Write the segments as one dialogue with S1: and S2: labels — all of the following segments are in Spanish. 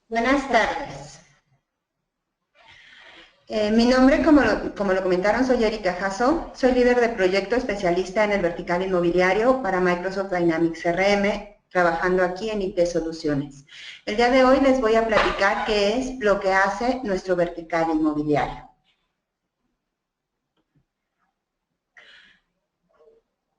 S1: Buenas tardes. Mi nombre, como lo comentaron, soy Erika Jasso. Soy líder de proyecto especialista en el vertical inmobiliario para Microsoft Dynamics CRM, trabajando aquí en IT Soluciones. El día de hoy les voy a platicar qué es lo que hace nuestro vertical inmobiliario.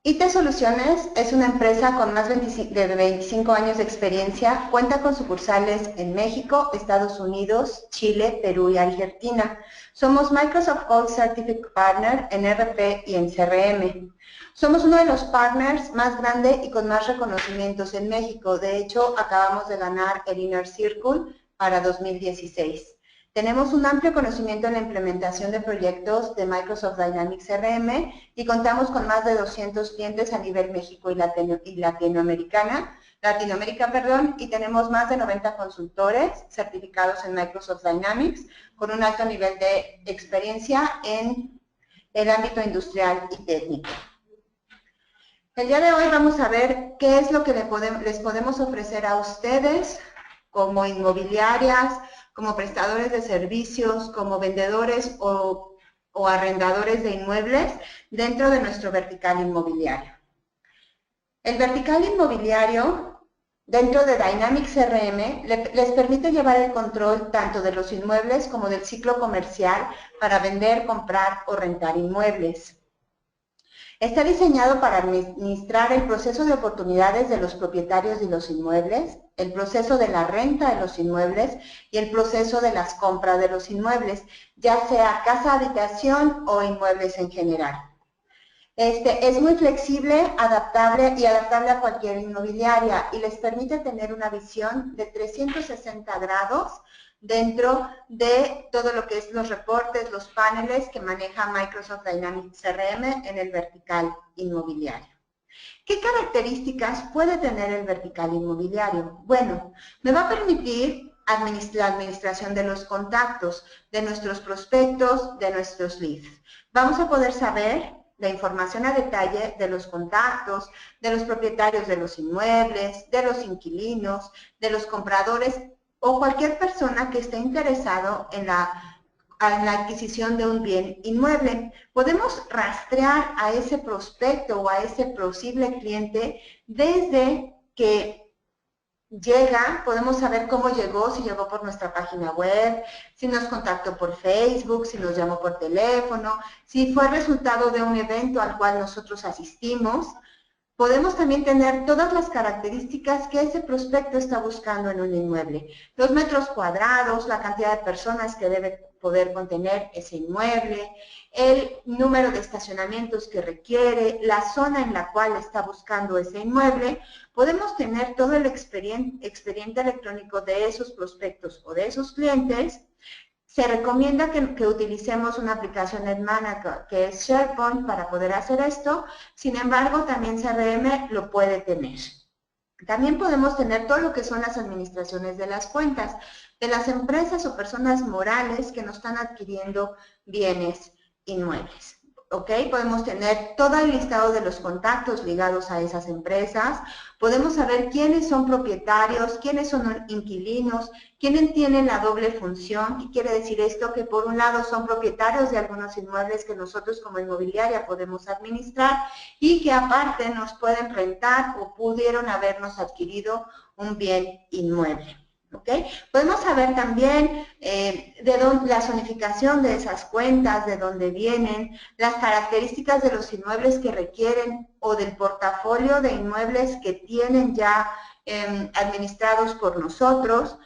S1: IT Soluciones es una empresa con más de 25 años de experiencia, cuenta con sucursales en México, Estados Unidos, Chile, Perú y Argentina. Somos Microsoft Gold Certificate Partner en RP y en CRM. Somos uno de los partners más grandes y con más reconocimientos en México. De hecho, acabamos de ganar el Inner Circle para 2016. Tenemos un amplio conocimiento en la implementación de proyectos de Microsoft Dynamics CRM y contamos con más de 200 clientes a nivel México y Latinoamérica, y tenemos más de 90 consultores certificados en Microsoft Dynamics con un alto nivel de experiencia en el ámbito industrial y técnico. El día de hoy vamos a ver qué es lo que les podemos ofrecer a ustedes como inmobiliarias, como prestadores de servicios, como vendedores o arrendadores de inmuebles dentro de nuestro vertical inmobiliario. El vertical inmobiliario dentro de Dynamics CRM les permite llevar el control tanto de los inmuebles como del ciclo comercial para vender, comprar o rentar inmuebles. Está diseñado para administrar el proceso de oportunidades de los propietarios de los inmuebles, el proceso de la renta de los inmuebles y el proceso de las compras de los inmuebles, ya sea casa habitación o inmuebles en general. Es muy flexible, adaptable a cualquier inmobiliaria y les permite tener una visión de 360 grados dentro de todo lo que es los reportes, los paneles que maneja Microsoft Dynamics CRM en el vertical inmobiliario. ¿Qué características puede tener el vertical inmobiliario? Bueno, me va a permitir la administración de los contactos, de nuestros prospectos, de nuestros leads. Vamos a poder saber la información a detalle de los contactos, de los propietarios de los inmuebles, de los inquilinos, de los compradores o cualquier persona que esté interesado en la adquisición de un bien inmueble. Podemos rastrear a ese prospecto o a ese posible cliente desde que llega, podemos saber cómo llegó, si llegó por nuestra página web, si nos contactó por Facebook, si nos llamó por teléfono, si fue resultado de un evento al cual nosotros asistimos. Podemos también tener todas las características que ese prospecto está buscando en un inmueble. Los metros cuadrados, la cantidad de personas que debe poder contener ese inmueble, el número de estacionamientos que requiere, la zona en la cual está buscando ese inmueble. Podemos tener todo el expediente electrónico de esos prospectos o de esos clientes. Se recomienda que utilicemos una aplicación Edmana que es SharePoint para poder hacer esto. Sin embargo, también CRM lo puede tener. También podemos tener todo lo que son las administraciones de las cuentas de las empresas o personas morales que nos están adquiriendo bienes inmuebles. ¿Ok? Podemos tener todo el listado de los contactos ligados a esas empresas. Podemos saber quiénes son propietarios, quiénes son inquilinos, quiénes tienen la doble función. ¿Qué quiere decir esto? Que por un lado son propietarios de algunos inmuebles que nosotros como inmobiliaria podemos administrar y que aparte nos pueden rentar o pudieron habernos adquirido un bien inmueble. ¿Okay? Podemos saber también la zonificación de esas cuentas, de dónde vienen, las características de los inmuebles que requieren o del portafolio de inmuebles que tienen ya administrados por nosotros.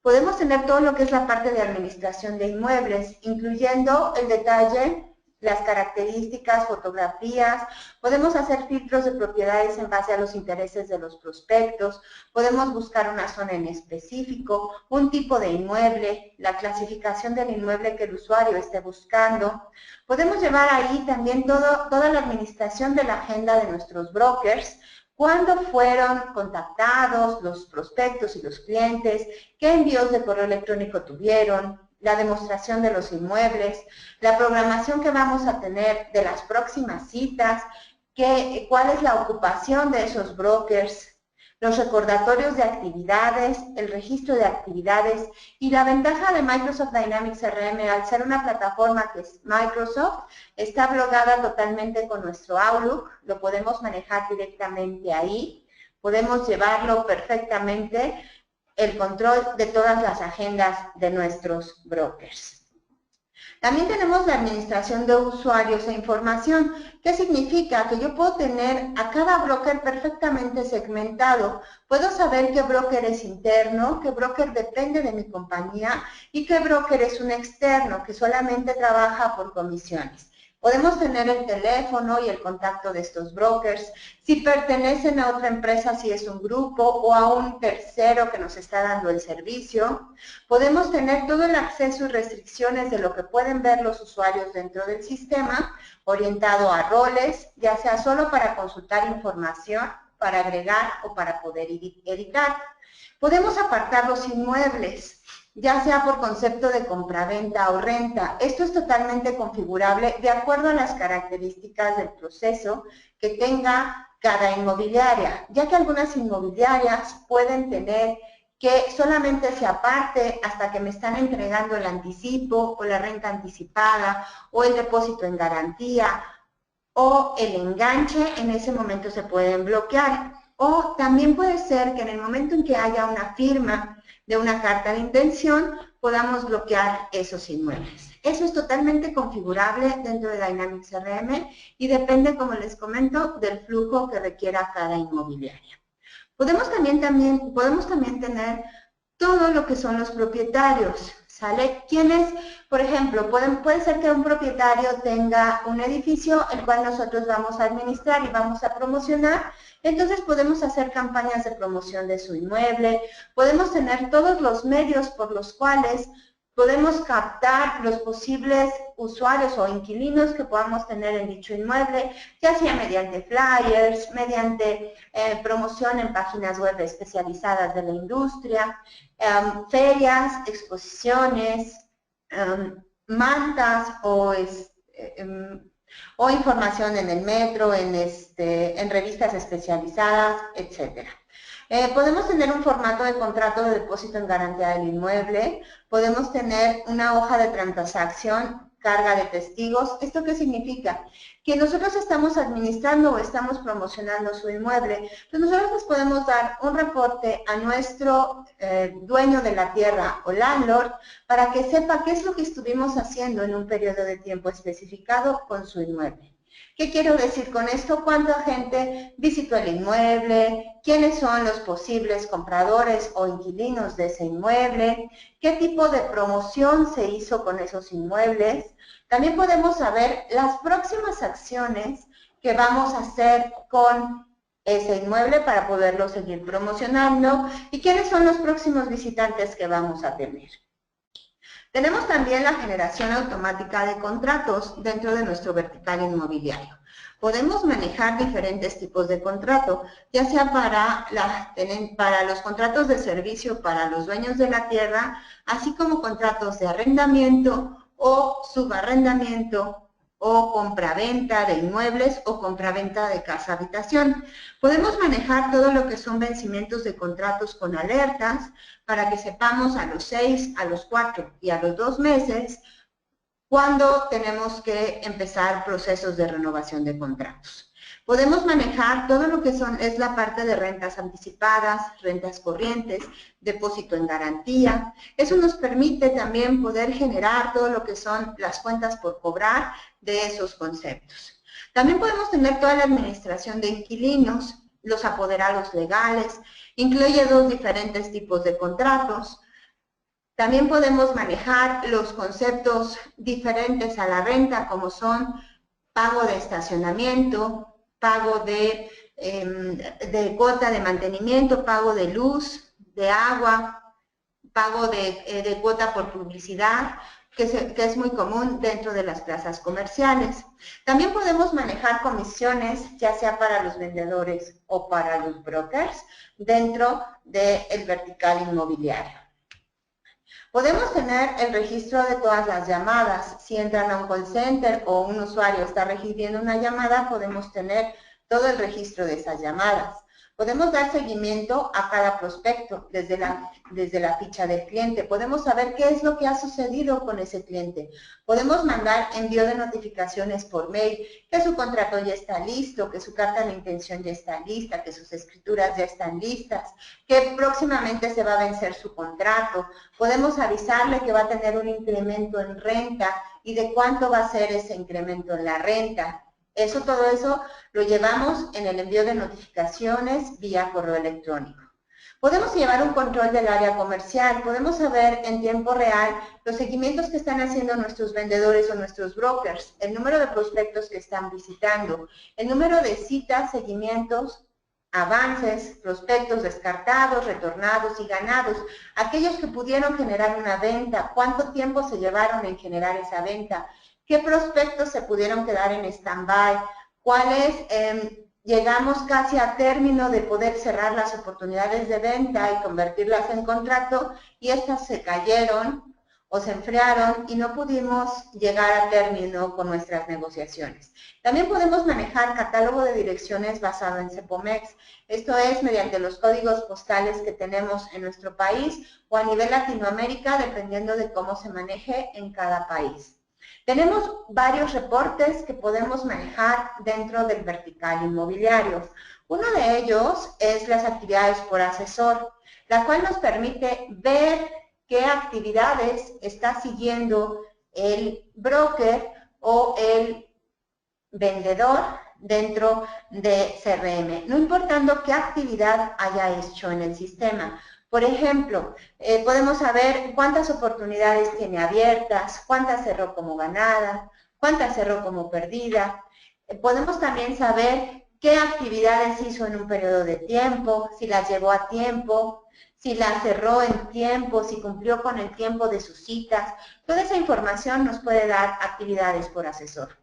S1: Podemos tener todo lo que es la parte de administración de inmuebles, incluyendo el detalle, las características, fotografías. Podemos hacer filtros de propiedades en base a los intereses de los prospectos. Podemos buscar una zona en específico, un tipo de inmueble, la clasificación del inmueble que el usuario esté buscando. Podemos llevar ahí también toda la administración de la agenda de nuestros brokers, cuándo fueron contactados los prospectos y los clientes, qué envíos de correo electrónico tuvieron, la demostración de los inmuebles, la programación que vamos a tener de las próximas citas, cuál es la ocupación de esos brokers, los recordatorios de actividades, el registro de actividades, y la ventaja de Microsoft Dynamics CRM al ser una plataforma que es Microsoft, está blogada totalmente con nuestro Outlook, lo podemos manejar directamente ahí, podemos llevarlo perfectamente el control de todas las agendas de nuestros brokers. También tenemos la administración de usuarios e información. ¿Qué significa? Que yo puedo tener a cada broker perfectamente segmentado. Puedo saber qué broker es interno, qué broker depende de mi compañía y qué broker es un externo que solamente trabaja por comisiones. Podemos tener el teléfono y el contacto de estos brokers, si pertenecen a otra empresa, si es un grupo o a un tercero que nos está dando el servicio. Podemos tener todo el acceso y restricciones de lo que pueden ver los usuarios dentro del sistema, orientado a roles, ya sea solo para consultar información, para agregar o para poder editar. Podemos apartar los inmuebles, ya sea por concepto de compraventa o renta. Esto es totalmente configurable de acuerdo a las características del proceso que tenga cada inmobiliaria, ya que algunas inmobiliarias pueden tener que solamente se aparte hasta que me están entregando el anticipo o la renta anticipada o el depósito en garantía o el enganche, en ese momento se pueden bloquear. O también puede ser que en el momento en que haya una firma de una carta de intención, podamos bloquear esos inmuebles. Eso es totalmente configurable dentro de Dynamics CRM y depende, como les comento, del flujo que requiera cada inmobiliaria. Podemos también tener todo lo que son los propietarios, ¿sale? ¿Quiénes, por ejemplo, puede ser que un propietario tenga un edificio el cual nosotros vamos a administrar y vamos a promocionar? Entonces podemos hacer campañas de promoción de su inmueble, podemos tener todos los medios por los cuales podemos captar los posibles usuarios o inquilinos que podamos tener en dicho inmueble, ya sea mediante flyers, mediante promoción en páginas web especializadas de la industria, ferias, exposiciones, mantas o información en el metro, en revistas especializadas, etc. Podemos tener un formato de contrato de depósito en garantía del inmueble, podemos tener una hoja de transacción, carga de testigos. ¿Esto qué significa? Que nosotros estamos administrando o estamos promocionando su inmueble, pues nosotros les podemos dar un reporte a nuestro dueño de la tierra o landlord para que sepa qué es lo que estuvimos haciendo en un periodo de tiempo especificado con su inmueble. ¿Qué quiero decir con esto? ¿Cuánta gente visitó el inmueble? ¿Quiénes son los posibles compradores o inquilinos de ese inmueble? ¿Qué tipo de promoción se hizo con esos inmuebles? También podemos saber las próximas acciones que vamos a hacer con ese inmueble para poderlo seguir promocionando y quiénes son los próximos visitantes que vamos a tener. Tenemos también la generación automática de contratos dentro de nuestro vertical inmobiliario. Podemos manejar diferentes tipos de contrato, ya sea para los contratos de servicio para los dueños de la tierra, así como contratos de arrendamiento o subarrendamiento o compraventa de inmuebles o compraventa de casa habitación. Podemos manejar todo lo que son vencimientos de contratos con alertas para que sepamos a los 6, a los 4 y a los 2 meses cuando tenemos que empezar procesos de renovación de contratos. Podemos manejar todo lo que es la parte de rentas anticipadas, rentas corrientes, depósito en garantía. Eso nos permite también poder generar todo lo que son las cuentas por cobrar de esos conceptos. También podemos tener toda la administración de inquilinos, los apoderados legales, incluye 2 diferentes tipos de contratos. También podemos manejar los conceptos diferentes a la renta, como son pago de estacionamiento, pago de cuota de mantenimiento, pago de luz, de agua, pago de cuota por publicidad, que es muy común dentro de las plazas comerciales. También podemos manejar comisiones, ya sea para los vendedores o para los brokers, dentro del vertical inmobiliario. Podemos tener el registro de todas las llamadas. Si entran a un call center o un usuario está recibiendo una llamada, podemos tener todo el registro de esas llamadas. Podemos dar seguimiento a cada prospecto desde la ficha del cliente. Podemos saber qué es lo que ha sucedido con ese cliente. Podemos mandar envío de notificaciones por mail, que su contrato ya está listo, que su carta de intención ya está lista, que sus escrituras ya están listas, que próximamente se va a vencer su contrato. Podemos avisarle que va a tener un incremento en renta y de cuánto va a ser ese incremento en la renta. Todo eso lo llevamos en el envío de notificaciones vía correo electrónico. Podemos llevar un control del área comercial, podemos saber en tiempo real los seguimientos que están haciendo nuestros vendedores o nuestros brokers, el número de prospectos que están visitando, el número de citas, seguimientos, avances, prospectos descartados, retornados y ganados, aquellos que pudieron generar una venta, cuánto tiempo se llevaron en generar esa venta, qué prospectos se pudieron quedar en stand-by, cuáles llegamos casi a término de poder cerrar las oportunidades de venta y convertirlas en contrato y estas se cayeron o se enfriaron y no pudimos llegar a término con nuestras negociaciones. También podemos manejar catálogo de direcciones basado en CEPOMEX. Esto es mediante los códigos postales que tenemos en nuestro país o a nivel Latinoamérica, dependiendo de cómo se maneje en cada país. Tenemos varios reportes que podemos manejar dentro del vertical inmobiliario. Uno de ellos es las actividades por asesor, la cual nos permite ver qué actividades está siguiendo el broker o el vendedor dentro de CRM, no importando qué actividad haya hecho en el sistema. Por ejemplo, podemos saber cuántas oportunidades tiene abiertas, cuántas cerró como ganada, cuántas cerró como perdida. Podemos también saber qué actividades hizo en un periodo de tiempo, si las llevó a tiempo, si las cerró en tiempo, si cumplió con el tiempo de sus citas. Toda esa información nos puede dar actividades por asesor.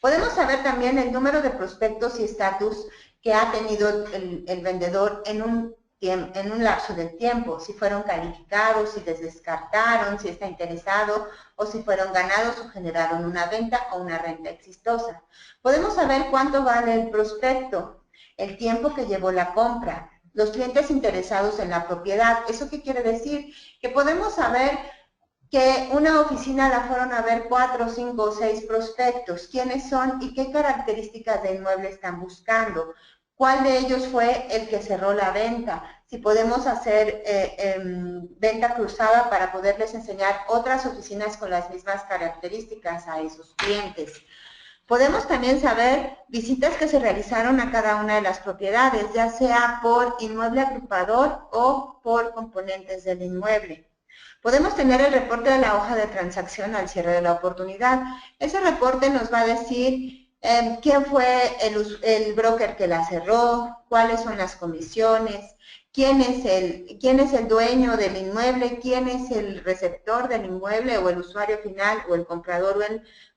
S1: Podemos saber también el número de prospectos y estatus que ha tenido el vendedor en un lapso del tiempo, si fueron calificados, si les descartaron, si está interesado o si fueron ganados o generaron una venta o una renta exitosa. Podemos saber cuánto vale el prospecto, el tiempo que llevó la compra, los clientes interesados en la propiedad. ¿Eso qué quiere decir? Que podemos saber que una oficina la fueron a ver 4, 5 o 6 prospectos, quiénes son y qué características de inmueble están buscando, cuál de ellos fue el que cerró la venta, si podemos hacer venta cruzada para poderles enseñar otras oficinas con las mismas características a esos clientes. Podemos también saber visitas que se realizaron a cada una de las propiedades, ya sea por inmueble agrupador o por componentes del inmueble. Podemos tener el reporte de la hoja de transacción al cierre de la oportunidad. Ese reporte nos va a decir quién fue el broker que la cerró, cuáles son las comisiones, quién es el dueño del inmueble, quién es el receptor del inmueble o el usuario final o el comprador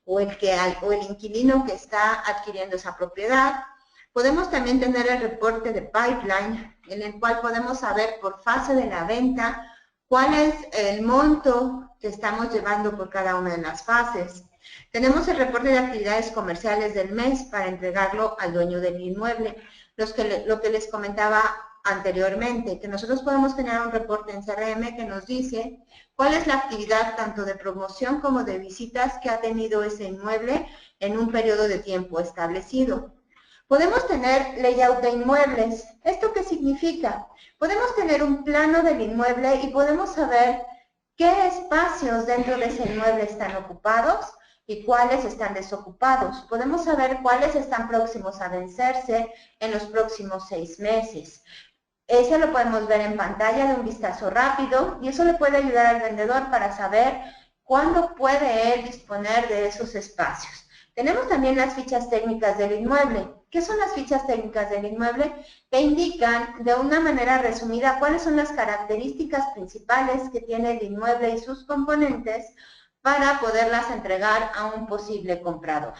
S1: o el inquilino que está adquiriendo esa propiedad. Podemos también tener el reporte de pipeline, en el cual podemos saber por fase de la venta cuál es el monto que estamos llevando por cada una de las fases. Tenemos el reporte de actividades comerciales del mes para entregarlo al dueño del inmueble. Lo que les comentaba anteriormente, que nosotros podemos tener un reporte en CRM que nos dice cuál es la actividad tanto de promoción como de visitas que ha tenido ese inmueble en un periodo de tiempo establecido. Podemos tener layout de inmuebles. ¿Esto qué significa? Podemos tener un plano del inmueble y podemos saber qué espacios dentro de ese inmueble están ocupados y cuáles están desocupados. Podemos saber cuáles están próximos a vencerse en los próximos 6 meses. Eso lo podemos ver en pantalla de un vistazo rápido y eso le puede ayudar al vendedor para saber cuándo puede él disponer de esos espacios. Tenemos también las fichas técnicas del inmueble. ¿Qué son las fichas técnicas del inmueble? Te indican de una manera resumida cuáles son las características principales que tiene el inmueble y sus componentes para poderlas entregar a un posible comprador.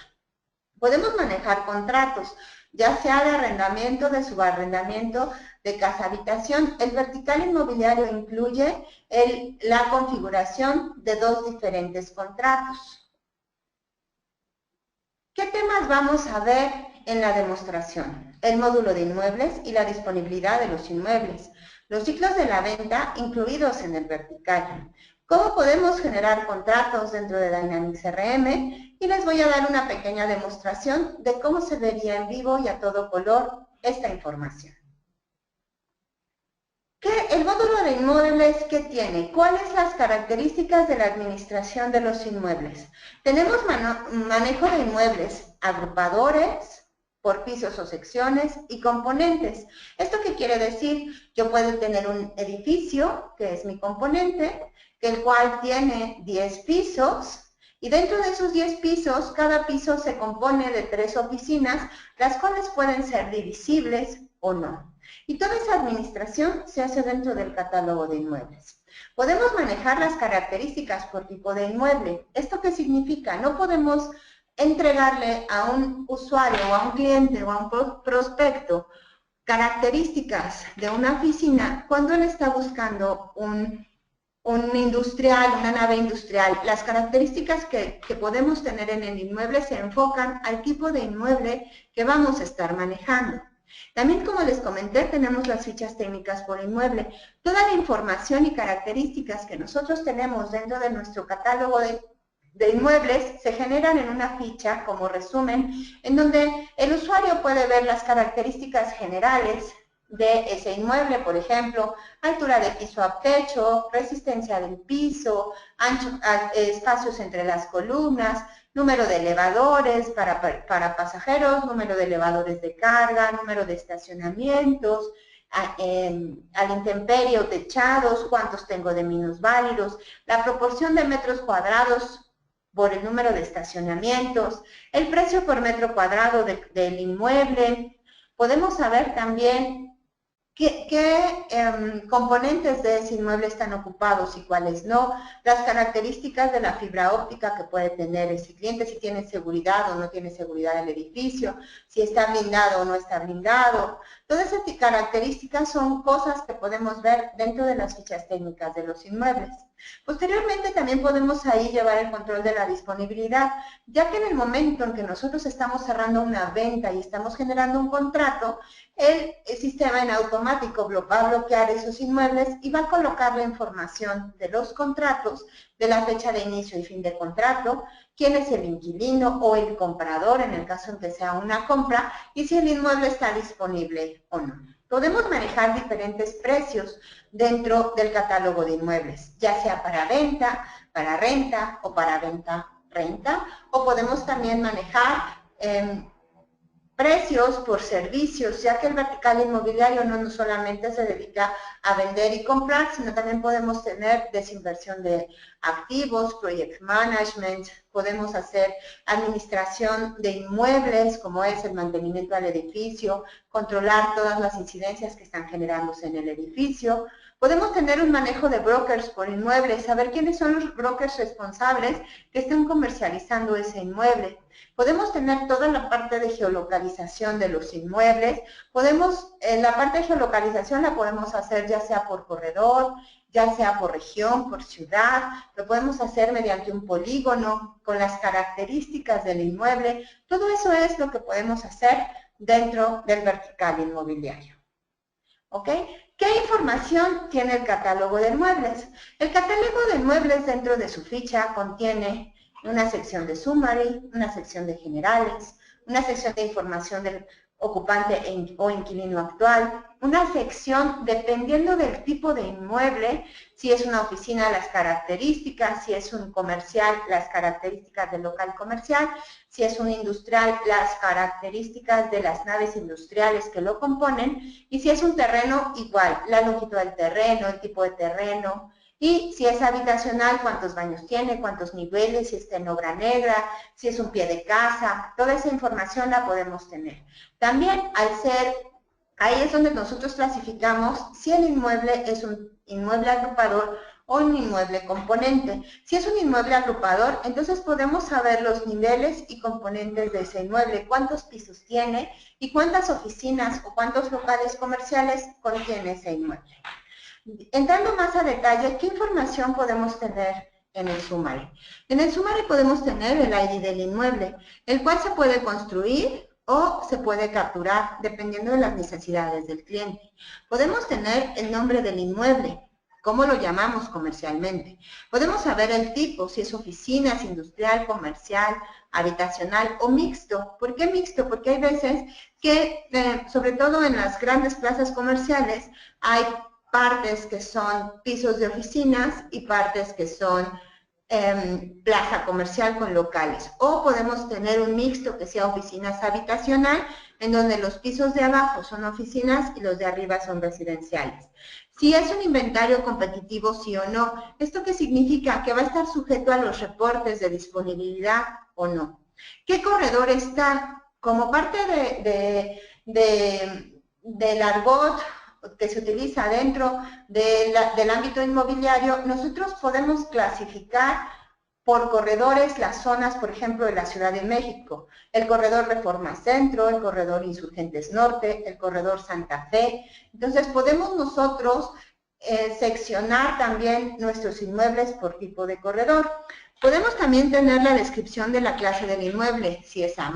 S1: Podemos manejar contratos, ya sea de arrendamiento, de subarrendamiento, de casa habitación. El vertical inmobiliario incluye la configuración de 2 diferentes contratos. ¿Qué temas vamos a ver en la demostración? el módulo de inmuebles y la disponibilidad de los inmuebles, los ciclos de la venta incluidos en el vertical, cómo podemos generar contratos dentro de Dynamics CRM y les voy a dar una pequeña demostración de cómo se vería en vivo y a todo color esta información. El módulo de inmuebles, ¿qué tiene? ¿Cuáles las características de la administración de los inmuebles? Tenemos manejo de inmuebles, agrupadores, por pisos o secciones y componentes. ¿Esto qué quiere decir? Yo puedo tener un edificio, que es mi componente, el cual tiene 10 pisos, y dentro de esos 10 pisos, cada piso se compone de 3 oficinas, las cuales pueden ser divisibles o no. Y toda esa administración se hace dentro del catálogo de inmuebles. Podemos manejar las características por tipo de inmueble. ¿Esto qué significa? No podemos entregarle a un usuario o a un cliente o a un prospecto características de una oficina cuando él está buscando un industrial, una nave industrial. Las características que podemos tener en el inmueble se enfocan al tipo de inmueble que vamos a estar manejando. También, como les comenté, tenemos las fichas técnicas por inmueble. Toda la información y características que nosotros tenemos dentro de nuestro catálogo de inmuebles se generan en una ficha como resumen, en donde el usuario puede ver las características generales de ese inmueble, por ejemplo, altura de piso a techo, resistencia del piso, espacios entre las columnas, número de elevadores para pasajeros, número de elevadores de carga, número de estacionamientos, al intemperie o techados, cuántos tengo de minusválidos, la proporción de metros cuadrados por el número de estacionamientos, el precio por metro cuadrado del inmueble. Podemos saber también qué componentes de ese inmueble están ocupados y cuáles no, las características de la fibra óptica que puede tener ese cliente, si tiene seguridad o no tiene seguridad el edificio, si está blindado o no está blindado. Todas esas características son cosas que podemos ver dentro de las fichas técnicas de los inmuebles. Posteriormente también podemos ahí llevar el control de la disponibilidad, ya que en el momento en que nosotros estamos cerrando una venta y estamos generando un contrato, el sistema en automático va a bloquear esos inmuebles y va a colocar la información de los contratos, de la fecha de inicio y fin de contrato, quién es el inquilino o el comprador en el caso en que sea una compra y si el inmueble está disponible o no. Podemos manejar diferentes precios dentro del catálogo de inmuebles, ya sea para venta, para renta o para venta-renta, o podemos también manejar precios por servicios, ya que el vertical inmobiliario no solamente se dedica a vender y comprar, sino también podemos tener desinversión de activos, project management, podemos hacer administración de inmuebles, como es el mantenimiento al edificio, controlar todas las incidencias que están generándose en el edificio. Podemos tener un manejo de brokers por inmuebles, saber quiénes son los brokers responsables que estén comercializando ese inmueble. Podemos tener toda la parte de geolocalización de los inmuebles. La parte de geolocalización la podemos hacer ya sea por corredor, ya sea por región, por ciudad. Lo podemos hacer mediante un polígono, con las características del inmueble. Todo eso es lo que podemos hacer dentro del vertical inmobiliario. ¿Ok? ¿Qué información tiene el catálogo de inmuebles? El catálogo de inmuebles dentro de su ficha contiene una sección de summary, una sección de generales, una sección de información del ocupante o inquilino actual, una sección dependiendo del tipo de inmueble, si es una oficina, las características, si es un comercial, las características del local comercial, si es un industrial, las características de las naves industriales que lo componen, y si es un terreno, igual, la longitud del terreno, el tipo de terreno, y si es habitacional, cuántos baños tiene, cuántos niveles, si está en obra negra, si es un pie de casa, toda esa información la podemos tener. También, ahí es donde nosotros clasificamos si el inmueble es un inmueble agrupador o un inmueble componente. Si es un inmueble agrupador, entonces podemos saber los niveles y componentes de ese inmueble, cuántos pisos tiene y cuántas oficinas o cuántos locales comerciales contiene ese inmueble. Entrando más a detalle, ¿qué información podemos tener en el summary? En el summary podemos tener el ID del inmueble, el cual se puede construir o se puede capturar dependiendo de las necesidades del cliente. Podemos tener el nombre del inmueble, cómo lo llamamos comercialmente. Podemos saber el tipo, si es oficina, es industrial, comercial, habitacional o mixto. ¿Por qué mixto? Porque hay veces que, sobre todo en las grandes plazas comerciales, hay partes que son pisos de oficinas y partes que son plaza comercial con locales. O podemos tener un mixto que sea oficinas habitacional, en donde los pisos de abajo son oficinas y los de arriba son residenciales. Si es un inventario competitivo, sí o no. ¿Esto qué significa? Que va a estar sujeto a los reportes de disponibilidad o no. ¿Qué corredor está? Como parte del argot que se utiliza dentro del ámbito inmobiliario, nosotros podemos clasificar por corredores las zonas, por ejemplo, de la Ciudad de México. El corredor Reforma Centro, el corredor Insurgentes Norte, el corredor Santa Fe. Entonces, podemos nosotros seccionar también nuestros inmuebles por tipo de corredor. Podemos también tener la descripción de la clase del inmueble, si es A+,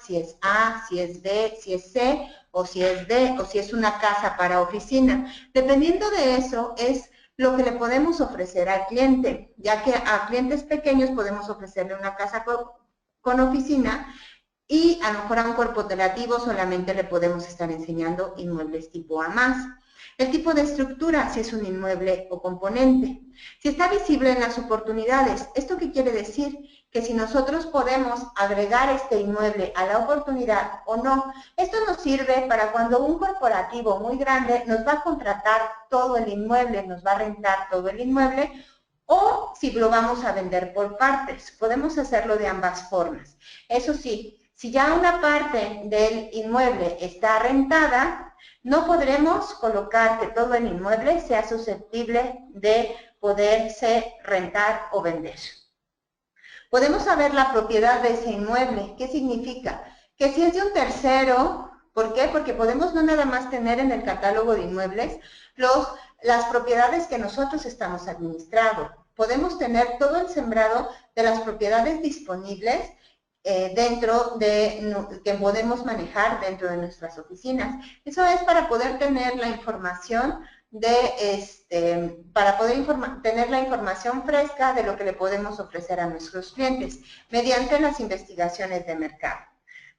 S1: si es A, si es B, si es C, o si es D, o si es una casa para oficina. Dependiendo de eso, es lo que le podemos ofrecer al cliente, ya que a clientes pequeños podemos ofrecerle una casa con oficina y a lo mejor a un corporativo solamente le podemos estar enseñando inmuebles tipo A+. El tipo de estructura, si es un inmueble o componente. Si está visible en las oportunidades, ¿esto qué quiere decir? Que si nosotros podemos agregar este inmueble a la oportunidad o no. Esto nos sirve para cuando un corporativo muy grande nos va a contratar todo el inmueble, nos va a rentar todo el inmueble, o si lo vamos a vender por partes. Podemos hacerlo de ambas formas. Eso sí, si ya una parte del inmueble está rentada, no podremos colocar que todo el inmueble sea susceptible de poderse rentar o vender. Podemos saber la propiedad de ese inmueble. ¿Qué significa? Que si es de un tercero, ¿por qué? Porque podemos no nada más tener en el catálogo de inmuebles las propiedades que nosotros estamos administrando. Podemos tener todo el sembrado de las propiedades disponibles que podemos manejar dentro de nuestras oficinas. Eso es para poder tener la información tener la información fresca de lo que le podemos ofrecer a nuestros clientes mediante las investigaciones de mercado.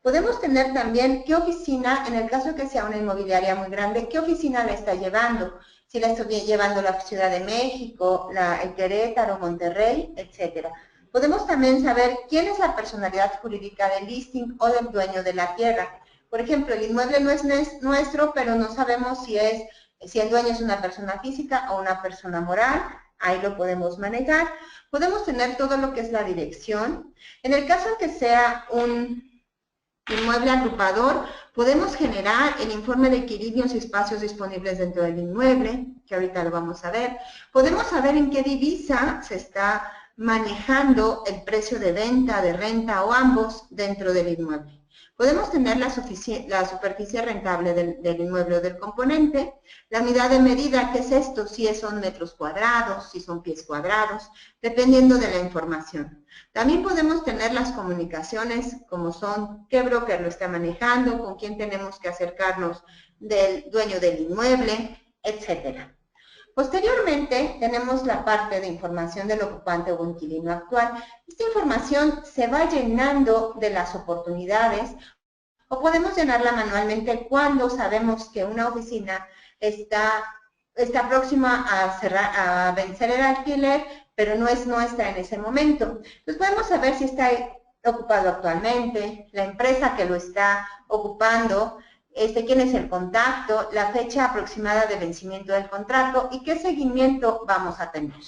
S1: Podemos tener también qué oficina, en el caso que sea una inmobiliaria muy grande, qué oficina la está llevando. Si la estoy llevando la Ciudad de México, el Querétaro, Monterrey, etcétera. Podemos también saber quién es la personalidad jurídica del listing o del dueño de la tierra. Por ejemplo, el inmueble no es nuestro, pero no sabemos si el dueño es una persona física o una persona moral. Ahí lo podemos manejar. Podemos tener todo lo que es la dirección. En el caso en que sea un inmueble agrupador, podemos generar el informe de inquilinos y espacios disponibles dentro del inmueble, que ahorita lo vamos a ver. Podemos saber en qué divisa se está manejando el precio de venta, de renta o ambos dentro del inmueble. Podemos tener la superficie rentable del inmueble o del componente, la unidad de medida, ¿qué es esto? Si son metros cuadrados, si son pies cuadrados, dependiendo de la información. También podemos tener las comunicaciones, como son qué broker lo está manejando, con quién tenemos que acercarnos del dueño del inmueble, etcétera. Posteriormente, tenemos la parte de información del ocupante o inquilino actual. Esta información se va llenando de las oportunidades o podemos llenarla manualmente cuando sabemos que una oficina está próxima a vencer el alquiler, pero no es nuestra en ese momento. Entonces podemos saber si está ocupado actualmente, la empresa que lo está ocupando, quién es el contacto, la fecha aproximada de vencimiento del contrato y qué seguimiento vamos a tener.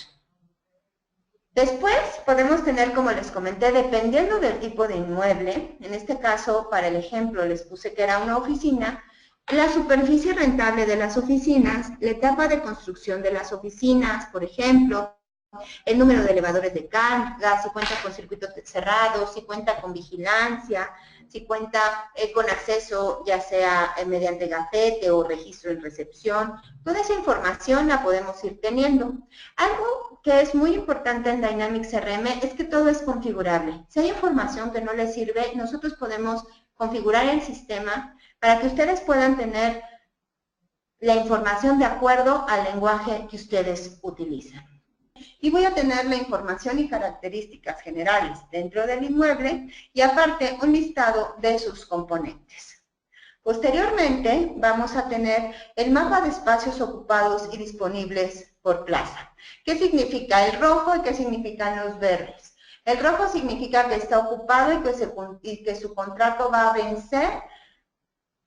S1: Después podemos tener, como les comenté, dependiendo del tipo de inmueble, en este caso, para el ejemplo, les puse que era una oficina, la superficie rentable de las oficinas, la etapa de construcción de las oficinas, por ejemplo, el número de elevadores de carga, si cuenta con circuitos cerrados, si cuenta con vigilancia, si cuenta con acceso ya sea mediante gafete o registro en recepción. Toda esa información la podemos ir teniendo. Algo que es muy importante en Dynamics CRM es que todo es configurable. Si hay información que no le sirve, nosotros podemos configurar el sistema para que ustedes puedan tener la información de acuerdo al lenguaje que ustedes utilizan. Y voy a tener la información y características generales dentro del inmueble y aparte un listado de sus componentes. Posteriormente vamos a tener el mapa de espacios ocupados y disponibles por plaza. ¿Qué significa el rojo y qué significan los verdes? El rojo significa que está ocupado y que su contrato va a vencer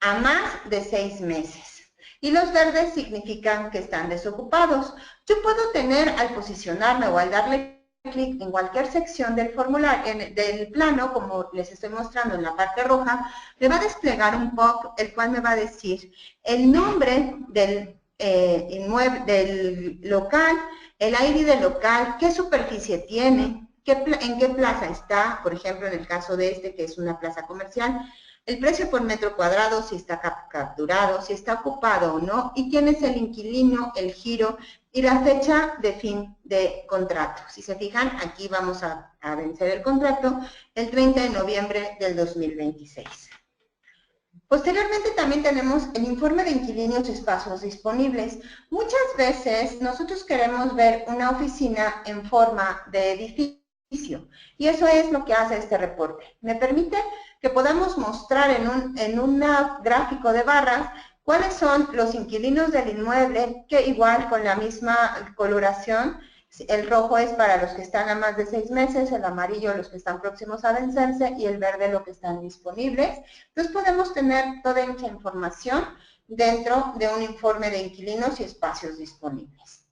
S1: a más de 6 meses. Y los verdes significan que están desocupados. Yo puedo tener, al posicionarme o al darle clic en cualquier sección del formulario, del plano, como les estoy mostrando en la parte roja, me va a desplegar un pop, el cual me va a decir el nombre del inmueble, del local, el ID del local, qué superficie tiene, en qué plaza está, por ejemplo, en el caso de este, que es una plaza comercial, el precio por metro cuadrado, si está capturado, si está ocupado o no, y quién es el inquilino, el giro y la fecha de fin de contrato. Si se fijan, aquí vamos a vencer el contrato el 30 de noviembre del 2026. Posteriormente también tenemos el informe de inquilinos y espacios disponibles. Muchas veces nosotros queremos ver una oficina en forma de edificio y eso es lo que hace este reporte. Me permite que podamos mostrar en un gráfico de barras cuáles son los inquilinos del inmueble, que igual con la misma coloración, el rojo es para los que están a más de 6 meses, el amarillo los que están próximos a vencerse y el verde los que están disponibles. Entonces podemos tener toda esa información dentro de un informe de inquilinos y espacios disponibles.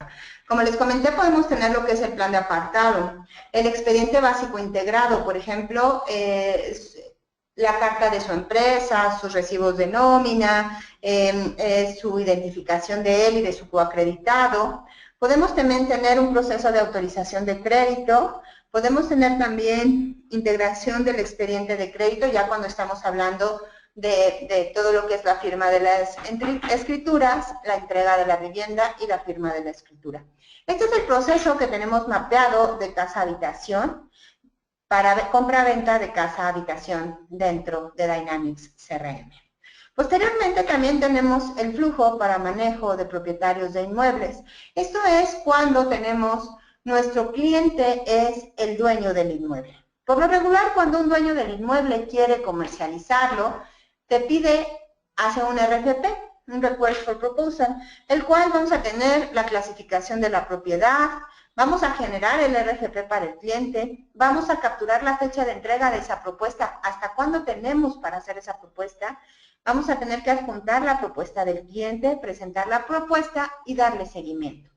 S1: Como les comenté, podemos tener lo que es el plan de apartado, el expediente básico integrado, por ejemplo, la carta de su empresa, sus recibos de nómina, su identificación de él y de su coacreditado. Podemos también tener un proceso de autorización de crédito, podemos tener también integración del expediente de crédito, ya cuando estamos hablando de todo lo que es la firma de las escrituras, la entrega de la vivienda y la firma de la escritura. Este es el proceso que tenemos mapeado de casa-habitación para compra-venta de casa-habitación dentro de Dynamics CRM. Posteriormente también tenemos el flujo para manejo de propietarios de inmuebles. Esto es cuando tenemos, nuestro cliente es el dueño del inmueble. Por lo regular, cuando un dueño del inmueble quiere comercializarlo, te pide, hace un RFP, un Request for Proposal, el cual vamos a tener la clasificación de la propiedad, vamos a generar el RFP para el cliente, vamos a capturar la fecha de entrega de esa propuesta, hasta cuándo tenemos para hacer esa propuesta, vamos a tener que adjuntar la propuesta del cliente, presentar la propuesta y darle seguimiento.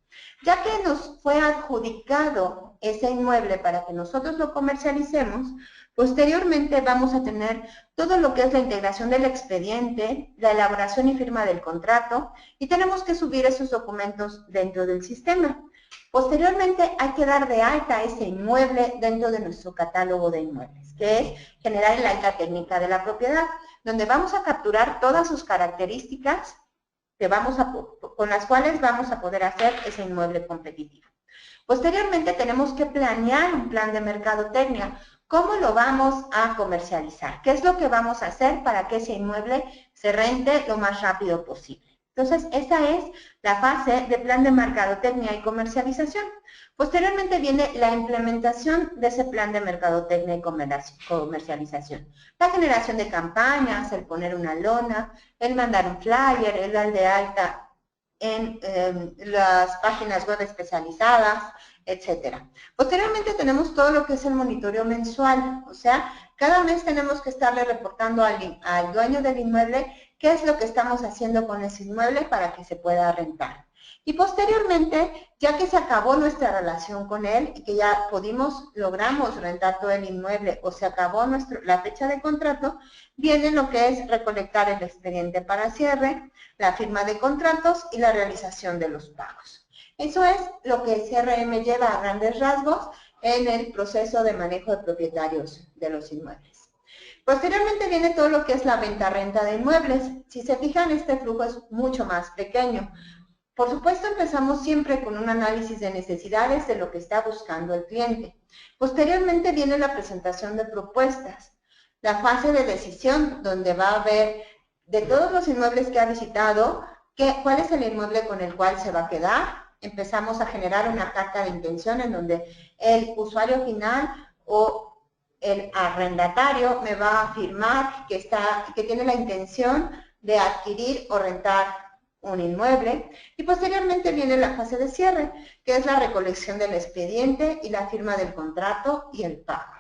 S1: Ya que nos fue adjudicado ese inmueble para que nosotros lo comercialicemos, posteriormente vamos a tener todo lo que es la integración del expediente, la elaboración y firma del contrato, y tenemos que subir esos documentos dentro del sistema. Posteriormente hay que dar de alta ese inmueble dentro de nuestro catálogo de inmuebles, que es generar el alta técnica de la propiedad, donde vamos a capturar todas sus características con las cuales vamos a poder hacer ese inmueble competitivo. Posteriormente tenemos que planear un plan de mercadotecnia. ¿Cómo lo vamos a comercializar? ¿Qué es lo que vamos a hacer para que ese inmueble se rente lo más rápido posible? Entonces, esa es la fase de plan de mercadotecnia y comercialización. Posteriormente viene la implementación de ese plan de mercadotecnia y comercialización. La generación de campañas, el poner una lona, el mandar un flyer, el dar de alta en las páginas web especializadas, etcétera. Posteriormente tenemos todo lo que es el monitoreo mensual, o sea, cada mes tenemos que estarle reportando al dueño del inmueble qué es lo que estamos haciendo con ese inmueble para que se pueda rentar. Y posteriormente, ya que se acabó nuestra relación con él y que ya logramos rentar todo el inmueble o se acabó la fecha de contrato, viene lo que es recolectar el expediente para cierre, la firma de contratos y la realización de los pagos. Eso es lo que el CRM lleva a grandes rasgos en el proceso de manejo de propietarios de los inmuebles. Posteriormente viene todo lo que es la venta-renta de inmuebles. Si se fijan, este flujo es mucho más pequeño. Por supuesto, empezamos siempre con un análisis de necesidades de lo que está buscando el cliente. Posteriormente viene la presentación de propuestas. la fase de decisión, donde va a ver de todos los inmuebles que ha visitado, cuál es el inmueble con el cual se va a quedar. Empezamos a generar una carta de intención en donde el usuario final o el arrendatario me va a afirmar que tiene la intención de adquirir o rentar un inmueble, y posteriormente viene la fase de cierre, que es la recolección del expediente y la firma del contrato y el pago.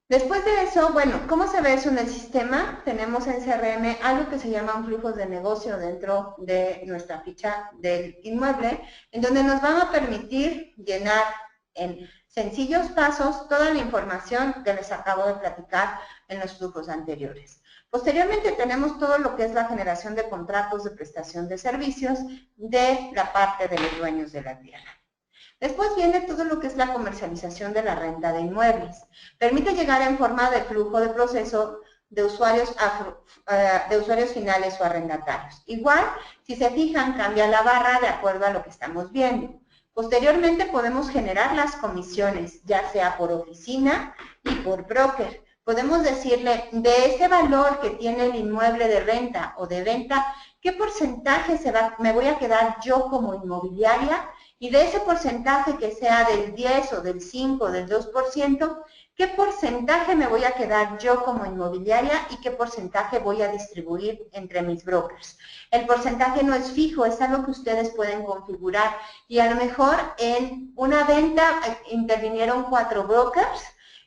S1: Después de eso, bueno, ¿cómo se ve eso en el sistema? Tenemos en CRM algo que se llama un flujo de negocio dentro de nuestra ficha del inmueble, en donde nos van a permitir llenar en sencillos pasos toda la información que les acabo de platicar en los flujos anteriores. Posteriormente tenemos todo lo que es la generación de contratos de prestación de servicios de la parte de los dueños de la tierra. Después viene todo lo que es la comercialización de la renta de inmuebles. Permite llegar en forma de flujo de proceso de usuarios finales o arrendatarios. Igual, si se fijan, cambia la barra de acuerdo a lo que estamos viendo. Posteriormente podemos generar las comisiones, ya sea por oficina y por broker. Podemos decirle, de ese valor que tiene el inmueble de renta o de venta, ¿qué porcentaje me voy a quedar yo como inmobiliaria? Y de ese porcentaje que sea del 10 o del 5 o del 2%, ¿qué porcentaje me voy a quedar yo como inmobiliaria y qué porcentaje voy a distribuir entre mis brokers? El porcentaje no es fijo, es algo que ustedes pueden configurar. Y a lo mejor en una venta intervinieron 4 brokers,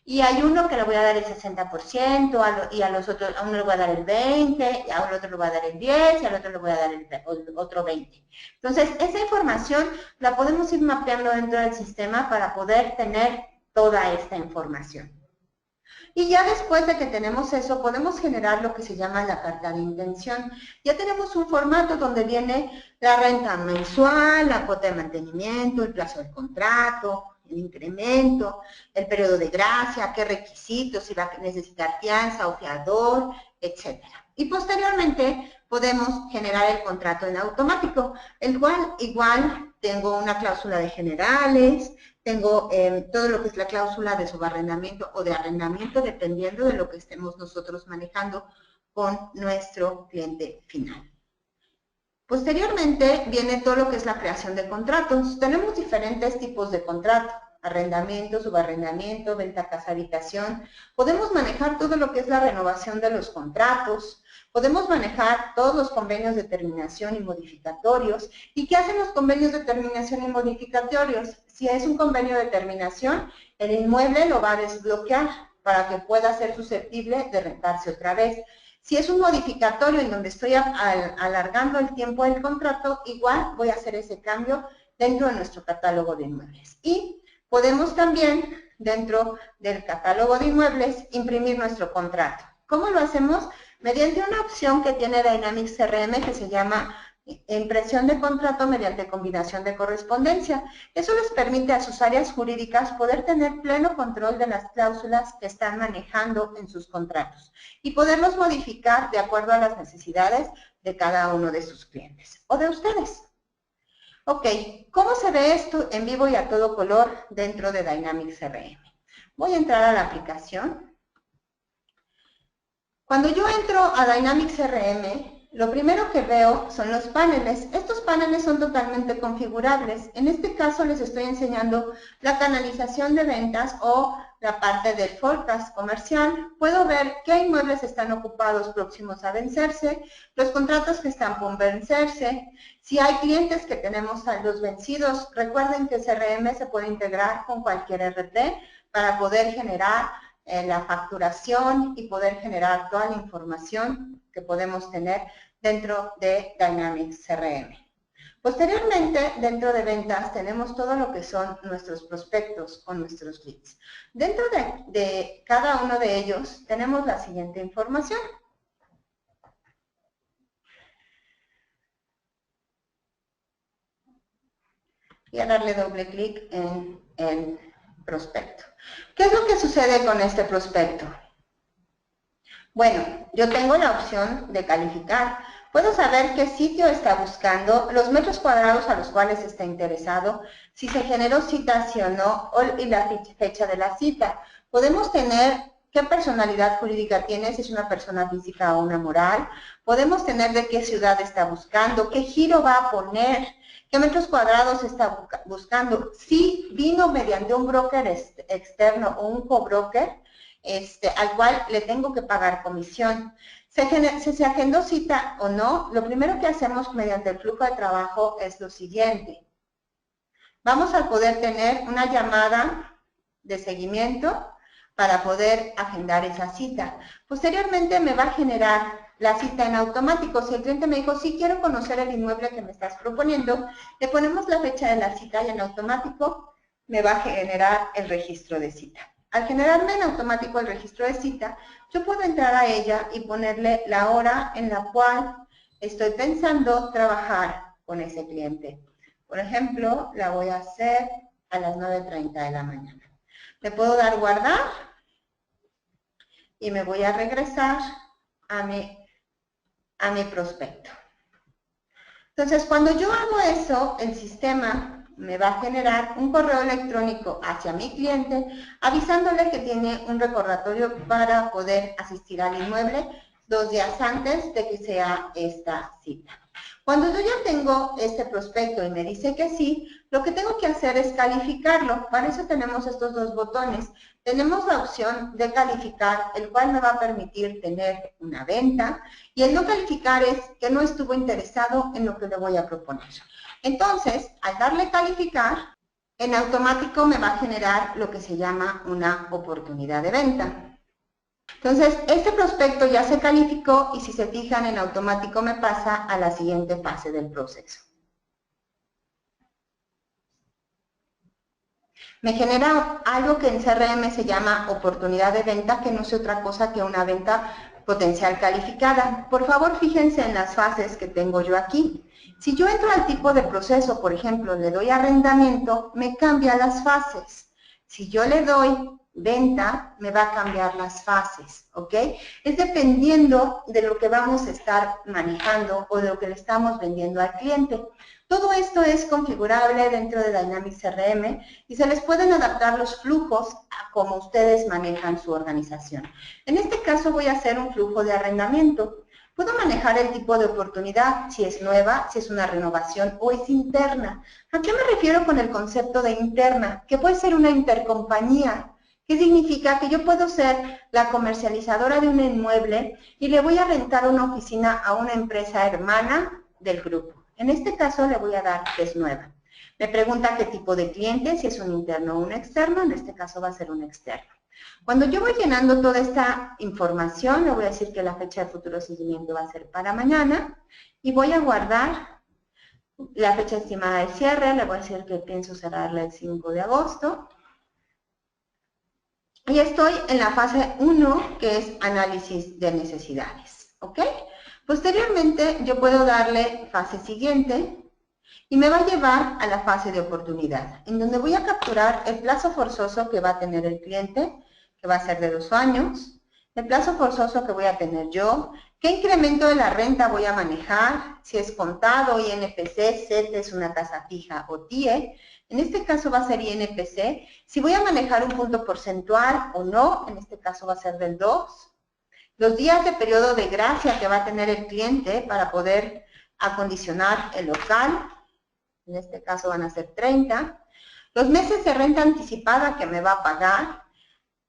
S1: y hay uno que le voy a dar el 60%, y a los otros, a uno le voy a dar el 20%, a otro le voy a dar el 10%, y al otro le voy a dar el otro 20%. Entonces, esa información la podemos ir mapeando dentro del sistema para poder tener toda esta información. Y ya después de que tenemos eso, podemos generar lo que se llama la carta de intención. Ya tenemos un formato donde viene la renta mensual, la cuota de mantenimiento, el plazo del contrato, el incremento, el periodo de gracia, qué requisitos, si va a necesitar fianza o fiador, etc. Y posteriormente podemos generar el contrato en automático, el cual igual tengo una cláusula de generales, tengo todo lo que es la cláusula de subarrendamiento o de arrendamiento, dependiendo de lo que estemos nosotros manejando con nuestro cliente final. Posteriormente viene todo lo que es la creación de contratos. Tenemos diferentes tipos de contrato: arrendamiento, subarrendamiento, venta casa habitación. Podemos manejar todo lo que es la renovación de los contratos. Podemos manejar todos los convenios de terminación y modificatorios. ¿Y qué hacen los convenios de terminación y modificatorios? Si es un convenio de terminación, el inmueble lo va a desbloquear para que pueda ser susceptible de rentarse otra vez. Si es un modificatorio en donde estoy alargando el tiempo del contrato, igual voy a hacer ese cambio dentro de nuestro catálogo de inmuebles. Y podemos también, dentro del catálogo de inmuebles, imprimir nuestro contrato. ¿Cómo lo hacemos? Mediante una opción que tiene Dynamics CRM que se llama impresión de contrato mediante combinación de correspondencia. Eso les permite a sus áreas jurídicas poder tener pleno control de las cláusulas que están manejando en sus contratos y poderlos modificar de acuerdo a las necesidades de cada uno de sus clientes o de ustedes. Ok, ¿cómo se ve esto en vivo y a todo color dentro de Dynamics CRM? Voy a entrar a la aplicación. Cuando yo entro a Dynamics CRM, lo primero que veo son los paneles. Estos paneles son totalmente configurables. En este caso les estoy enseñando la canalización de ventas o la parte del forecast comercial. Puedo ver qué inmuebles están ocupados próximos a vencerse, los contratos que están por vencerse, si hay clientes que tenemos saldos vencidos. Recuerden que CRM se puede integrar con cualquier RP para poder generar la facturación y poder generar toda la información que podemos tener dentro de Dynamics CRM. Posteriormente, dentro de ventas, tenemos todo lo que son nuestros prospectos o nuestros leads. Dentro de cada uno de ellos, tenemos la siguiente información. Voy a darle doble clic en el prospecto. ¿Qué es lo que sucede con este prospecto? Bueno, yo tengo la opción de calificar. Puedo saber qué sitio está buscando, los metros cuadrados a los cuales está interesado, si se generó cita sí o no, y la fecha de la cita. Podemos tener qué personalidad jurídica tiene, si es una persona física o una moral. Podemos tener de qué ciudad está buscando, qué giro va a poner, qué metros cuadrados está buscando. Si vino mediante un broker externo o un cobroker, al cual le tengo que pagar comisión. Si se agendó cita o no, lo primero que hacemos mediante el flujo de trabajo es lo siguiente. Vamos a poder tener una llamada de seguimiento para poder agendar esa cita. Posteriormente me va a generar la cita en automático. Si el cliente me dijo, sí, quiero conocer el inmueble que me estás proponiendo, le ponemos la fecha de la cita y en automático me va a generar el registro de cita. Al generarme en automático el registro de cita, yo puedo entrar a ella y ponerle la hora en la cual estoy pensando trabajar con ese cliente. Por ejemplo, la voy a hacer a las 9:30 de la mañana. Le puedo dar guardar y me voy a regresar a mi prospecto. Entonces, cuando yo hago eso, el sistema me va a generar un correo electrónico hacia mi cliente avisándole que tiene un recordatorio para poder asistir al inmueble 2 días antes de que sea esta cita. Cuando yo ya tengo este prospecto y me dice que sí, lo que tengo que hacer es calificarlo. Para eso tenemos estos dos botones. Tenemos la opción de calificar, el cual me va a permitir tener una venta, y el no calificar es que no estuvo interesado en lo que le voy a proponer. Entonces, al darle calificar, en automático me va a generar lo que se llama una oportunidad de venta. Entonces, este prospecto ya se calificó y si se fijan, en automático me pasa a la siguiente fase del proceso. Me genera algo que en CRM se llama oportunidad de venta, que no es otra cosa que una venta potencial calificada. Por favor, fíjense en las fases que tengo yo aquí. Si yo entro al tipo de proceso, por ejemplo, le doy arrendamiento, me cambia las fases. Si yo le doy venta, me va a cambiar las fases, ¿ok? Es dependiendo de lo que vamos a estar manejando o de lo que le estamos vendiendo al cliente. Todo esto es configurable dentro de Dynamics CRM y se les pueden adaptar los flujos a cómo ustedes manejan su organización. En este caso voy a hacer un flujo de arrendamiento. Puedo manejar el tipo de oportunidad, si es nueva, si es una renovación o es interna. ¿A qué me refiero con el concepto de interna? Que puede ser una intercompañía. ¿Qué significa? Que yo puedo ser la comercializadora de un inmueble y le voy a rentar una oficina a una empresa hermana del grupo. En este caso le voy a dar que es nueva. Me pregunta qué tipo de cliente, si es un interno o un externo, en este caso va a ser un externo. Cuando yo voy llenando toda esta información, le voy a decir que la fecha de futuro seguimiento va a ser para mañana y voy a guardar la fecha estimada de cierre, le voy a decir que pienso cerrarla el 5 de agosto. Y estoy en la fase 1, que es análisis de necesidades, ¿ok? Posteriormente, yo puedo darle fase siguiente y me va a llevar a la fase de oportunidad, en donde voy a capturar el plazo forzoso que va a tener el cliente, que va a ser de 2 años, el plazo forzoso que voy a tener yo, qué incremento de la renta voy a manejar, si es contado, INPC, CETES, una tasa fija o TIE. En este caso va a ser INPC. Si voy a manejar un punto porcentual o no, en este caso va a ser del 2. Los días de periodo de gracia que va a tener el cliente para poder acondicionar el local, en este caso van a ser 30. Los meses de renta anticipada que me va a pagar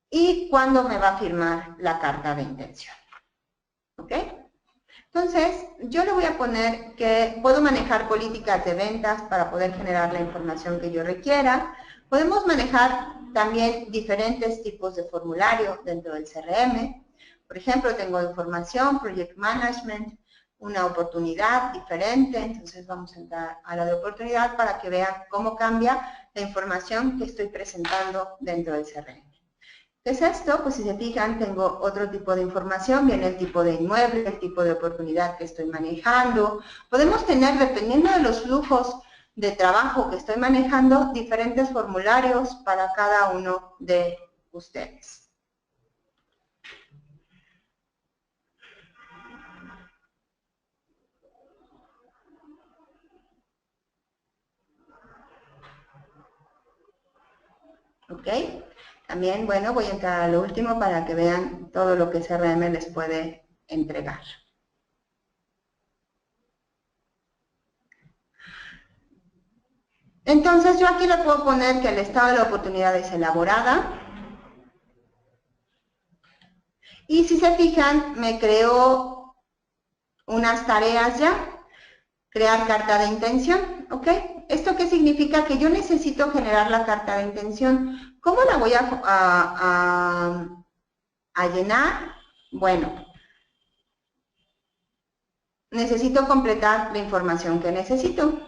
S1: y cuándo me va a firmar la carta de intención. ¿Ok? Entonces, yo le voy a poner que puedo manejar políticas de ventas para poder generar la información que yo requiera. Podemos manejar también diferentes tipos de formulario dentro del CRM. Por ejemplo, tengo información, project management, una oportunidad diferente. Entonces, vamos a entrar a la de oportunidad para que vean cómo cambia la información que estoy presentando dentro del CRM. ¿Qué es esto? Pues si se fijan, tengo otro tipo de información, viene el tipo de inmueble, el tipo de oportunidad que estoy manejando. Podemos tener, dependiendo de los flujos de trabajo que estoy manejando, diferentes formularios para cada uno de ustedes. ¿Ok? También, bueno, voy a entrar a lo último para que vean todo lo que CRM les puede entregar. Entonces, yo aquí le puedo poner que el estado de la oportunidad es elaborada. Y si se fijan, me creó unas tareas ya. Crear carta de intención, ¿ok? ¿Esto qué significa? Que yo necesito generar la carta de intención. ¿Cómo la voy a llenar? Bueno, necesito completar la información que necesito.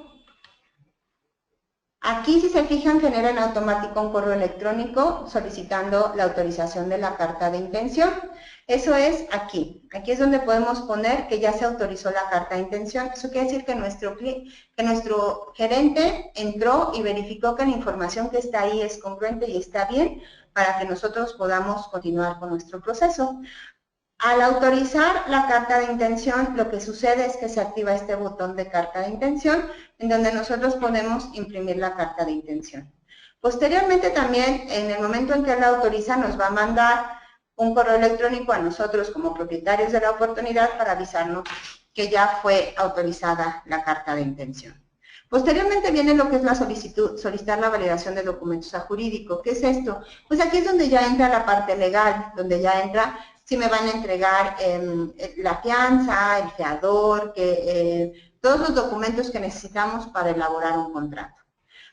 S1: Aquí, si se fijan, genera en automático un correo electrónico solicitando la autorización de la carta de intención. Eso es aquí. Aquí es donde podemos poner que ya se autorizó la carta de intención. Eso quiere decir que nuestro gerente entró y verificó que la información que está ahí es congruente y está bien para que nosotros podamos continuar con nuestro proceso. Al autorizar la carta de intención, lo que sucede es que se activa este botón de carta de intención, en donde nosotros podemos imprimir la carta de intención. Posteriormente también, en el momento en que la autoriza, nos va a mandar un correo electrónico a nosotros como propietarios de la oportunidad para avisarnos que ya fue autorizada la carta de intención. Posteriormente viene lo que es la solicitud, solicitar la validación de documentos a jurídico. ¿Qué es esto? Pues aquí es donde ya entra la parte legal, donde ya entra si me van a entregar la fianza, el fiador, todos los documentos que necesitamos para elaborar un contrato.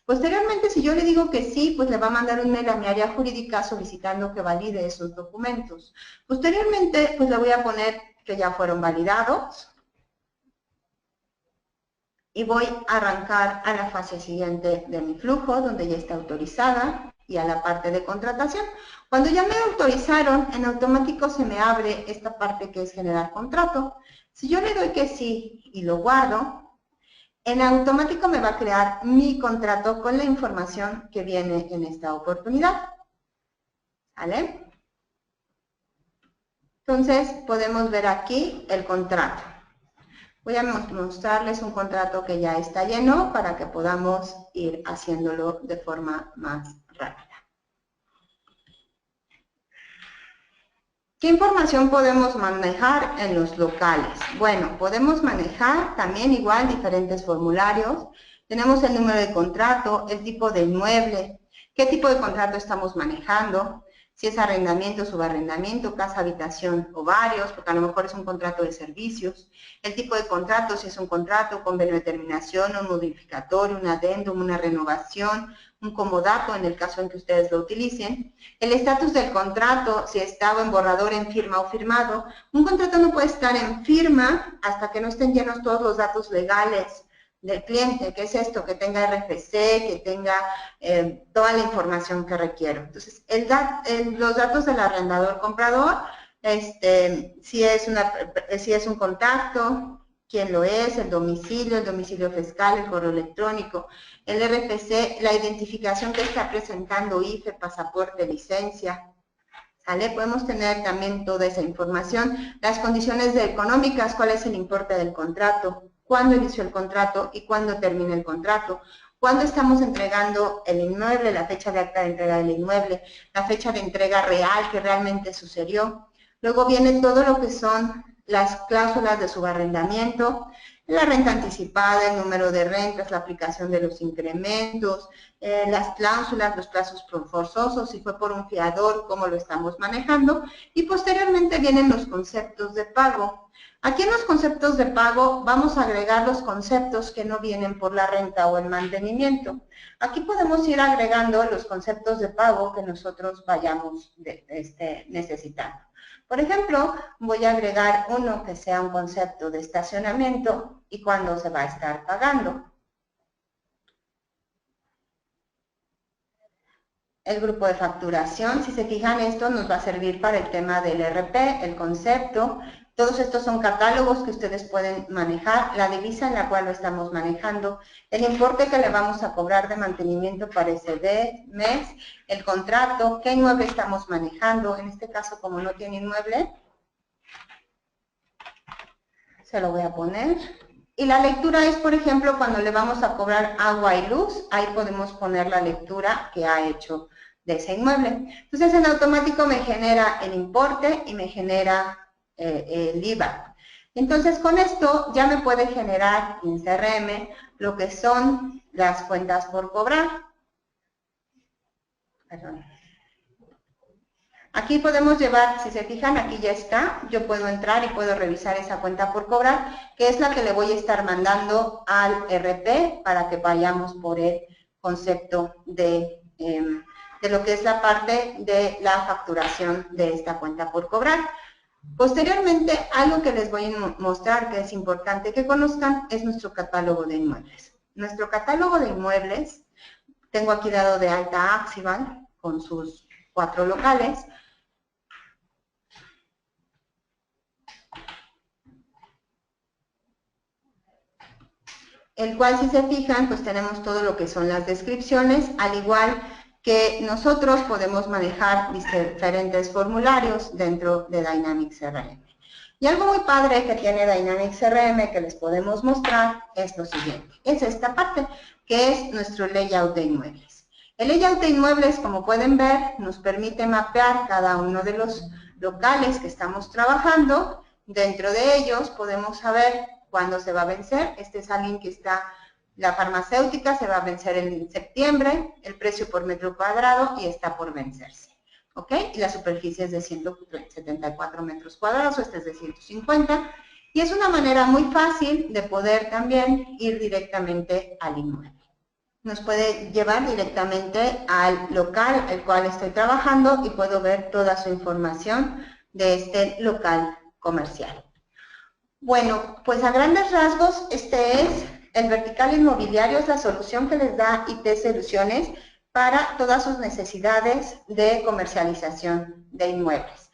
S1: Posteriormente, si yo le digo que sí, pues le va a mandar un mail a mi área jurídica solicitando que valide esos documentos. Posteriormente, pues le voy a poner que ya fueron validados y voy a arrancar a la fase siguiente de mi flujo, donde ya está autorizada, y a la parte de contratación. Cuando ya me autorizaron, en automático se me abre esta parte que es generar contrato. Si yo le doy que sí y lo guardo, en automático me va a crear mi contrato con la información que viene en esta oportunidad. ¿Vale? Entonces, podemos ver aquí el contrato. Voy a mostrarles un contrato que ya está lleno para que podamos ir haciéndolo de forma más rápida. ¿Qué información podemos manejar en los locales? Bueno, podemos manejar también igual diferentes formularios. Tenemos el número de contrato, el tipo de inmueble, qué tipo de contrato estamos manejando, si es arrendamiento, subarrendamiento, casa, habitación o varios, porque a lo mejor es un contrato de servicios, el tipo de contrato, si es un contrato, convenio de terminación, un modificatorio, un adendum, una renovación, un comodato en el caso en que ustedes lo utilicen, el estatus del contrato, si estaba en borrador, en firma o firmado. Un contrato no puede estar en firma hasta que no estén llenos todos los datos legales del cliente, que es esto, que tenga RFC, que tenga toda la información que requiero. Entonces, los datos del arrendador comprador, si es un contacto, quién lo es, el domicilio fiscal, el correo electrónico, el RFC, la identificación que está presentando, IFE, pasaporte, licencia. ¿Sale? Podemos tener también toda esa información, las condiciones económicas, cuál es el importe del contrato, cuándo inició el contrato y cuándo termina el contrato, cuándo estamos entregando el inmueble, la fecha de acta de entrega del inmueble, la fecha de entrega real que realmente sucedió. Luego viene todo lo que son las cláusulas de subarrendamiento, la renta anticipada, el número de rentas, la aplicación de los incrementos, las cláusulas, los plazos forzosos, si fue por un fiador, cómo lo estamos manejando, y posteriormente vienen los conceptos de pago. Aquí en los conceptos de pago vamos a agregar los conceptos que no vienen por la renta o el mantenimiento. Aquí podemos ir agregando los conceptos de pago que nosotros vayamos necesitando. Por ejemplo, voy a agregar uno que sea un concepto de estacionamiento y cuándo se va a estar pagando. El grupo de facturación, si se fijan, esto nos va a servir para el tema del RP, el concepto. Todos estos son catálogos que ustedes pueden manejar, la divisa en la cual lo estamos manejando, el importe que le vamos a cobrar de mantenimiento para ese mes, el contrato, qué inmueble estamos manejando, en este caso como no tiene inmueble, se lo voy a poner. Y la lectura es, por ejemplo, cuando le vamos a cobrar agua y luz, ahí podemos poner la lectura que ha hecho ese inmueble. Entonces, en automático me genera el importe y me genera el IVA. Entonces, con esto ya me puede generar en CRM lo que son las cuentas por cobrar. Perdón. Aquí podemos llevar, si se fijan, aquí ya está, yo puedo entrar y puedo revisar esa cuenta por cobrar, que es la que le voy a estar mandando al RP para que vayamos por el concepto de lo que es la parte de la facturación de esta cuenta por cobrar. Posteriormente, algo que les voy a mostrar que es importante que conozcan es nuestro catálogo de inmuebles. Nuestro catálogo de inmuebles, tengo aquí dado de alta Axival con sus 4 locales. El cual, si se fijan, pues tenemos todo lo que son las descripciones, al igual que nosotros podemos manejar diferentes formularios dentro de Dynamics CRM. Y algo muy padre que tiene Dynamics CRM que les podemos mostrar es lo siguiente. Es esta parte, que es nuestro layout de inmuebles. El layout de inmuebles, como pueden ver, nos permite mapear cada uno de los locales que estamos trabajando. Dentro de ellos podemos saber cuándo se va a vencer. Este es alguien que está, la farmacéutica se va a vencer en septiembre, el precio por metro cuadrado y está por vencerse. ¿Ok? Y la superficie es de 174 metros cuadrados, este es de 150. Y es una manera muy fácil de poder también ir directamente al inmueble. Nos puede llevar directamente al local al cual estoy trabajando y puedo ver toda su información de este local comercial. Bueno, pues a grandes rasgos, este es el vertical inmobiliario, es la solución que les da IT Soluciones para todas sus necesidades de comercialización de inmuebles.